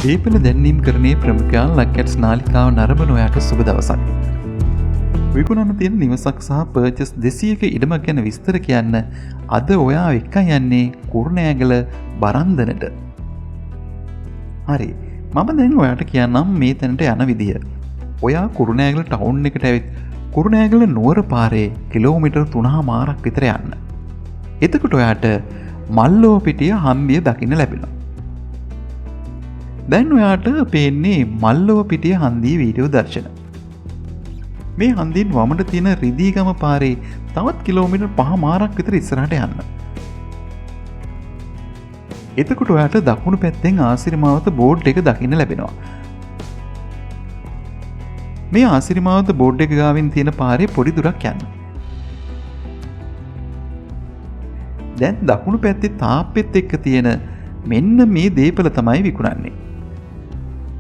දීපල දැන්වීම් කරණයේ ප්‍රමුඛයන් ලක්කැට්ස් නාලිකාව නරඹන ඔයාට සුබ දවසක්. විකුණන්න තියෙන නිවසක් සහ පර්චස් 200ක ඉඩමක් ගැන විස්තර කියන්න අද ඔයා එක්ක යන්නේ කුරුණෑගල බරන්දනට. හරි, මම දැන් ඔයාට කියන්නම් මේ තැනට යන විදිය. ඔයා කුරුණෑගල ටවුන් එකට ඇවිත් කුරුණෑගල නුවර පාරේ කිලෝමීටර් 3.5ක් විතර යන්න. එතකොට ඔයාට මල්ලෝ පිටිය හන්දිය දකින්න ලැබෙනවා. දැන් ඔයාට පේන්නේ මල්ලව පිටිය හන්දියේ වීඩියෝ දර්ශන. මේ හන්දියෙන් වමට තියෙන රිදීගම පාරේ තවත් කිලෝමීටර් 5.5ක් විතර ඉස්සරහට යන්න. එතකොට ඔයාට දකුණු පැත්තෙන් ආසිරිමාවත බෝඩ් එක දකින්න ලැබෙනවා. මේ ආසිරිමාවත බෝඩ් එක ගාවින් තියෙන පාරේ පොඩි දුරක් යන්න. දැන් දකුණු පැත්තේ තාප්පෙත් එක්ක තියෙන මෙන්න මේ දීපල තමයි විකුණන්නේ.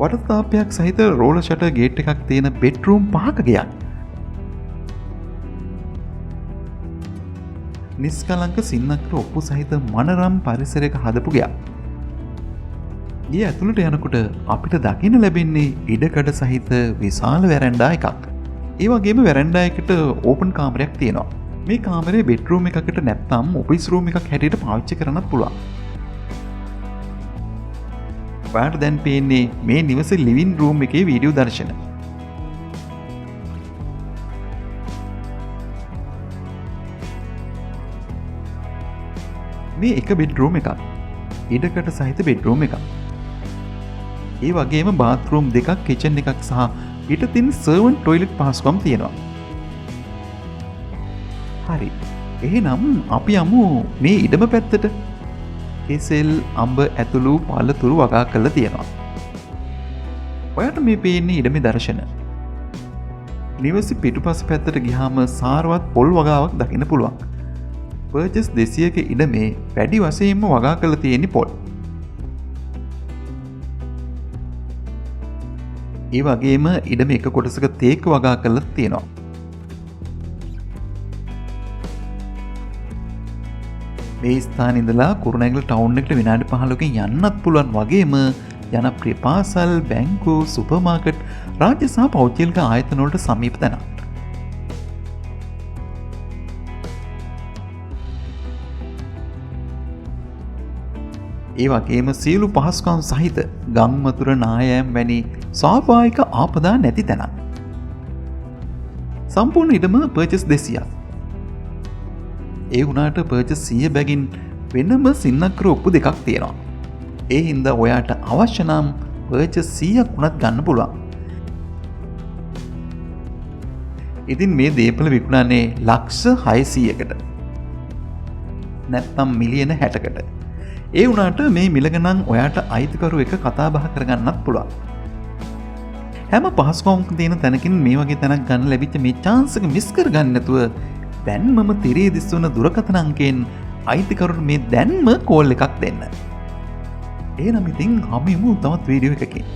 වටතාපයක් සහිත රෝල ෂටර් ගේට් එකක් තියෙන බෙඩ්රූම් 5ක ගෙයක්. නිස්කලංක සින්නක්‍ර ඔප්පු සහිත මනරම් පරිසරයක හදපු ගෙයක්. ගේ ඇතුළට යනකොට අපිට දකින්න ලැබෙන්නේ ඉඩකඩ සහිත විශාල වැරැන්ඩා එකක්. ඒ වගේම වැරැන්ඩා එකට ඕපන් කාමරයක් තියෙනවා. මේ කාමරේ බෙඩ්රූම් එකකට නැත්නම් ඔෆිස් රූම් එකක් හැටියට පාවිච්චි කරන්නත් පුළුවන්. ඔයාට දැන් පේන්නේ මේ නිවසේ ලිවිං රූම් එකේ වීඩියෝ දර්ශන. මේ එක බෙඩ්රූම් එකක්. ඉඩකට සහිත බෙඩ්රූම් එකක්. ඒ වගේම බාත්රූම් දෙකක්, කිචන් එකක් සහ පිටතින් සර්වන්ට් ටොයිලට් පහසුකම් තියෙනවා. හරි. එහෙනම් අපි යමු මේ ඉඩම පැත්තට. කෙසෙල්, අඹ ඇතුළු පළතුරු වගා කරලා තියෙනවා. ඔයාට මේ පේන්නේ ඉඩමේ දර්ශන. නිවසේ පිටුපස පැත්තට ගියාම සාරවත් පොල් වගාවක් දකින්න පුළුවන්. පර්චස් 200ක ඉඩමේ වැඩි වශයෙන්ම වගා කරලා තියෙන්නේ පොල්. ඒ වගේම ඉඩම එක කොටසක තේක වගා කරලා තියෙනවා. මේ ස්ථානයේ ඉඳලා කුරුණෑගල ටවුන් එකට විනාඩි 15කින් යන්නත් පුළුවන් වගේම ජනප්‍රිය පාසල්, බැංකු, සුපර් මාකට්, රාජ්‍ය සහ පෞද්ගලික ආයතන වලට සමීප තැනක්. ඒ වගේම සියලු පහසුකම් සහිත ගම්මතුර නායෑම් වැනි ස්වාභාවික ආපදා නැති තැනක්. සම්පූර්ණ ඉඩම පර්චස් 200ක්. ඒ වුණාට පර්චස් 100 බැගින් වෙනම සින්නක්‍ර ඔප්පු දෙකක් තියෙනවා. ඒ හින්දා ඔයාට අවශ්‍ය නම් පර්චස් 100ක් වුණත් ගන්න පුළුවන්. ඉතින් මේ දේපල විකුණන්නේ ලක්ෂ 600කට. නැත්නම් මිලියන 60කට. ඒ වුණාට මේ මිල ගණන් ඔයාට අයිතිකරු එක කතා බහ කරගන්නත් පුළුවන්. හැම පහසුකමක් තියෙන තැනකින් මේ වගේ තැනක් ගන්න ලැබිච්ච මේ chance එක මිස් කරගන්න නැතුව දැන්මම තිරේ දිස්වන දුරකථන අංකයෙන් අයිතිකරුට මේ දැන්ම කෝල් එකක් දෙන්න. එහෙනම් ඉතින් හමුවෙමු තවත් වීඩියෝ එකකින්.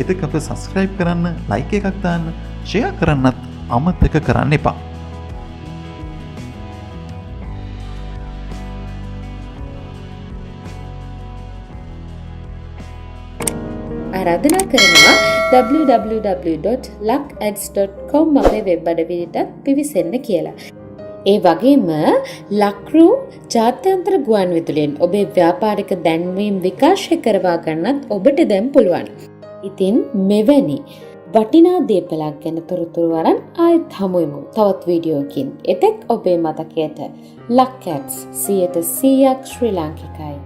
එතක අප සබ්ස්ක්‍රයිබ් කරන්න, ලයික් එකක් දාන්න, ෂෙයා කරන්නත් අමතක කරන්න එපා. ආරාධනා කරනවා www.luckads.com අපේ වෙබ් අඩවියට පිවිසෙන්න කියලා. ඒ වගේම ලක්රු ජාත්‍යන්තර ගුවන් විදුලියෙන් ඔබේ ව්‍යාපාරික දැන්වීම් විකාශය කරවා ගන්නත් ඔබට දැන් පුළුවන්. ඉතින් මෙවැනි වටිනා දේපලක් ගැන තොරතුරු අරන් ආයෙත් හමුවෙමු තවත් වීඩියෝකින්. එතෙක් ඔබේ මතකයට ලක්කැට්ස් 100% ශ්‍රී ලාංකිකයි.